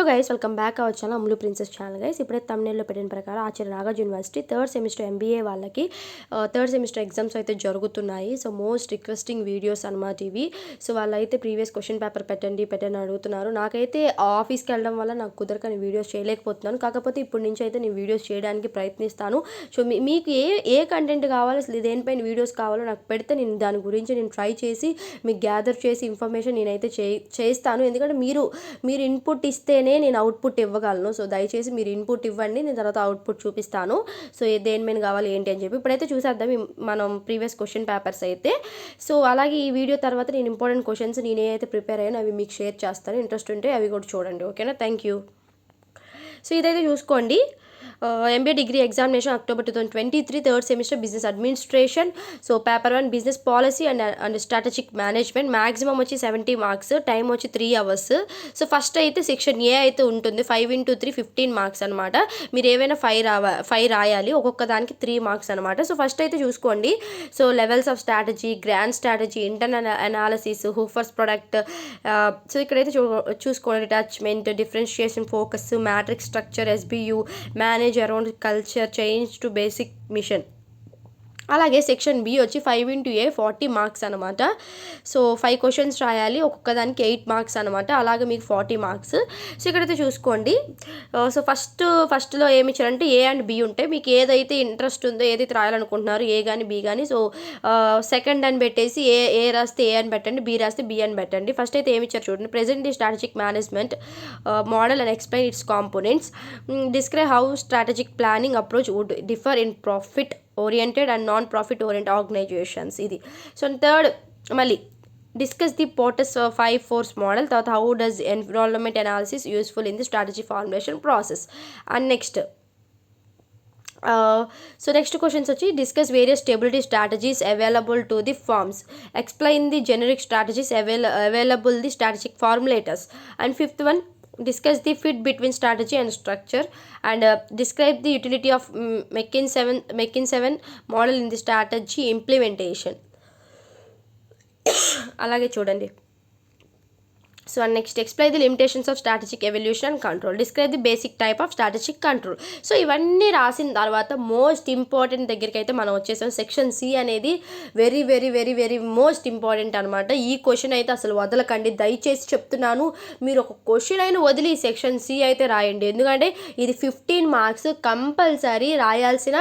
Hello guys, welcome back our channel Ammulu princess channel guys. ఇప్పుడైతే తమ్నేల్లో పెట్టిన ప్రకారం Acharya Nagarjuna university third semester MBA వాళ్ళకి థర్డ్ సెమిస్టర్ ఎగ్జామ్స్ అయితే జరుగుతున్నాయి. సో మోస్ట్ రిక్వెస్టింగ్ వీడియోస్ అనమాట ఇవి. సో వాళ్ళైతే ప్రీవియస్ క్వశ్చన్ పేపర్ పెట్టండి అడుగుతున్నారు. నాకైతే ఆఫీస్కి వెళ్ళడం వల్ల నాకు కుదరక నేను వీడియోస్ చేయలేకపోతున్నాను. కాకపోతే ఇప్పటి నుంచి అయితే నేను వీడియోస్ చేయడానికి ప్రయత్నిస్తాను. సో మీకు ఏ కంటెంట్ కావాలో, అసలు దేనిపైన వీడియోస్ కావాలో నాకు పెడితే నేను దాని గురించి నేను ట్రై చేసి మీకు గ్యాదర్ చేసి ఇన్ఫర్మేషన్ నేనైతే చేస్తాను. ఎందుకంటే మీరు ఇన్పుట్ ఇస్తేనే నేను అవుట్పుట్ ఇవ్వగలను. సో దయచేసి మీరు ఇన్పుట్ ఇవ్వండి, నేను తర్వాత అవుట్పుట్ చూపిస్తాను. సో దేని మీద కావాలి ఏంటి అని చెప్పి ఇప్పుడైతే చూసేద్దాం మనం ప్రీవియస్ క్వశ్చన్ పేపర్స్ అయితే. సో అలాగే ఈ వీడియో తర్వాత నేను ఇంపార్టెంట్ క్వశ్చన్స్ నేను ఏదైతే ప్రిపేర్ అయ్యానో అవి మీకు షేర్ చేస్తాను. ఇంట్రెస్ట్ ఉంటే అవి కూడా చూడండి, ఓకేనా? Thank you. సో ఇదైతే చూసుకోండి. MBA degree examination October 2023 third semester business administration. So paper 1 business policy and strategic management. Maximum వచ్చి 70 మార్క్స్, టైం వచ్చి 3 hours. సో ఫస్ట్ అయితే సెక్షన్ ఏ అయితే ఉంటుంది, 5 into 3 15 మార్క్స్ అనమాట. మీరు ఏవైనా 5 రాయాలి, ఒక్కొక్క దానికి 3 మార్క్స్ అనమాట. సో ఫస్ట్ అయితే చూసుకోండి. So levels of strategy, grand strategy, internal analysis, Hofer's product. So ఇక్కడైతే చూసుకోండి attachment, differentiation, focus, matrix structure, SBU, manage around culture, change to basic mission. అలాగే సెక్షన్ బి వచ్చి 5 into A 40 మార్క్స్ అనమాట. So 5 questions రాయాలి, ఒక్కొక్క దానికి 8 marks అనమాట. అలాగే మీకు 40 మార్క్స్. సో ఇక్కడైతే చూసుకోండి. సో ఫస్ట్లో ఏమి ఇచ్చారంటే A and B ఉంటాయి. మీకు ఏదైతే ఇంట్రెస్ట్ ఉందో, ఏదైతే రాయాలనుకుంటున్నారో ఏ కానీ బి కానీ, సో సెకండ్ అని పెట్టేసి ఏ రాస్తే ఏ అని పెట్టండి, బి రాస్తే బి అని పెట్టండి. ఫస్ట్ అయితే ఏమి ఇచ్చారు చూడండి. Present the strategic management model and explain its components. Describe how strategic planning approach would differ in profit oriented and non profit oriented organisations. ఇది. సో థర్డ్ మళ్ళీ discuss the Porter's 5 force model. తర్వాత how does environment analysis useful in the strategy formulation process. And next so next questions వచ్చి discuss various stability strategies available to the firms. Explain the generic strategies available the strategic ఫార్ములేటర్స్. And fifth one discuss the fit between strategy and structure and describe the utility of McKinsey model in the strategy implementation. అలాగే చూడండి. So next explain the limitations of strategic evolution and control. Describe the basic type of strategic control. So ఇవన్నీ రాసిన తర్వాత most important దగ్గరికి అయితే మనం వచ్చేసాం. Section C అనేది very very very very most important అనమాట. ఈ క్వశ్చన్ అయితే అసలు వదలకండి, దయచేసి చెప్తున్నాను. మీరు ఒక క్వశ్చన్ అయినా వదిలి సెక్షన్ సి అయితే రాయండి. ఎందుకంటే ఇది 15 మార్క్స్ కంపల్సరీ రాయాల్సిన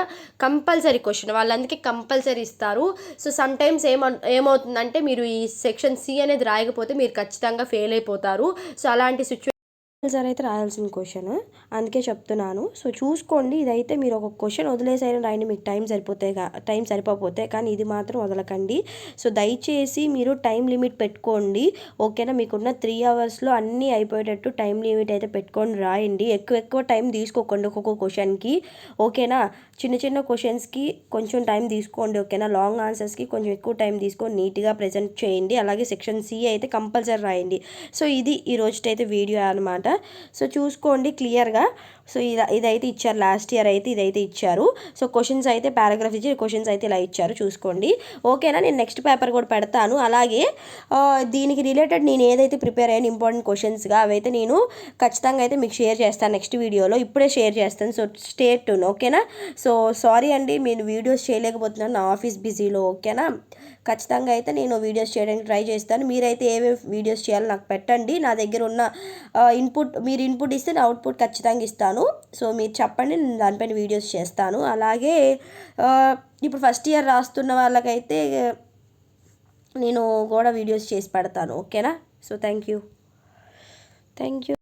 కంపల్సరీ క్వశ్చన్, వాళ్ళందుకే కంపల్సరీ ఇస్తారు. సో సమ్ టైమ్స్ ఏమవుతుందంటే మీరు ఈ సెక్షన్ సి అనేది రాయకపోతే మీరు ఖచ్చితంగా ఫెయిల్ అయిపోతారు. సో అలాంటి సిచ్యువేషన్ అయితే రాయాల్సిన క్వశ్చన్, అందుకే చెప్తున్నాను. సో చూసుకోండి. ఇదైతే మీరు ఒక క్వశ్చన్ వదిలేసైనా రాయండి, మీకు టైం సరిపోతే, కానీ ఇది మాత్రం వదలకండి. సో దయచేసి మీరు టైం లిమిట్ పెట్టుకోండి, ఓకేనా? మీకున్న 3 hours అన్నీ అయిపోయేటట్టు టైం లిమిట్ అయితే పెట్టుకొని రాయండి. ఎక్కువ టైం తీసుకోకండి ఒక్కొక్క క్వశ్చన్కి, ఓకేనా? చిన్న క్వశ్చన్స్కి కొంచెం టైం తీసుకోండి, ఓకేనా? లాంగ్ ఆన్సర్స్కి కొంచెం ఎక్కువ టైం తీసుకొని నీట్గా ప్రజెంట్ చేయండి. అలాగే సెక్షన్ సి అయితే కంపల్సరీ రాయండి. సో ఇది ఈ రోజుటైతే వీడియో అనమాట. సో చూసుకోండి క్లియర్గా. సో ఇదైతే ఇచ్చారు, లాస్ట్ ఇయర్ అయితే ఇదైతే ఇచ్చారు. సో క్వశ్చన్స్ అయితే పారాగ్రాఫ్ ఇచ్చి క్వశ్చన్స్ అయితే ఇలా ఇచ్చారు, చూసుకోండి, ఓకేనా? నేను నెక్స్ట్ పేపర్ కూడా పెడతాను. అలాగే దీనికి రిలేటెడ్ నేను ఏదైతే ప్రిపేర్ అయ్యాను ఇంపార్టెంట్ క్వశ్చన్స్గా అవైతే నేను ఖచ్చితంగా అయితే మీకు షేర్ చేస్తాను నెక్స్ట్ వీడియోలో. ఇప్పుడే షేర్ చేస్తాను. సో స్టే ట్యూన్, ఓకేనా? సో సారీ అండి, నేను వీడియోస్ చేయలేకపోతున్నాను, నా ఆఫీస్ బిజీలో, ఓకేనా? ఖచ్చితంగా అయితే నేను వీడియోస్ చేయడానికి ట్రై చేస్తాను. మీరైతే ఏమేమి వీడియోస్ చేయాలో నాకు పెట్టండి. నా దగ్గర ఉన్న మీరు ఇన్పుట్ ఇస్తే నా అవుట్పుట్ ఖచ్చితంగా ఇస్తాను. సో మీరు చెప్పండి, నేను దానిపైన వీడియోస్ చేస్తాను. అలాగే ఇప్పుడు ఫస్ట్ ఇయర్ రాస్తున్న వాళ్ళకైతే నేను కూడా వీడియోస్ చేసి పెడతాను, ఓకేనా? So thank you.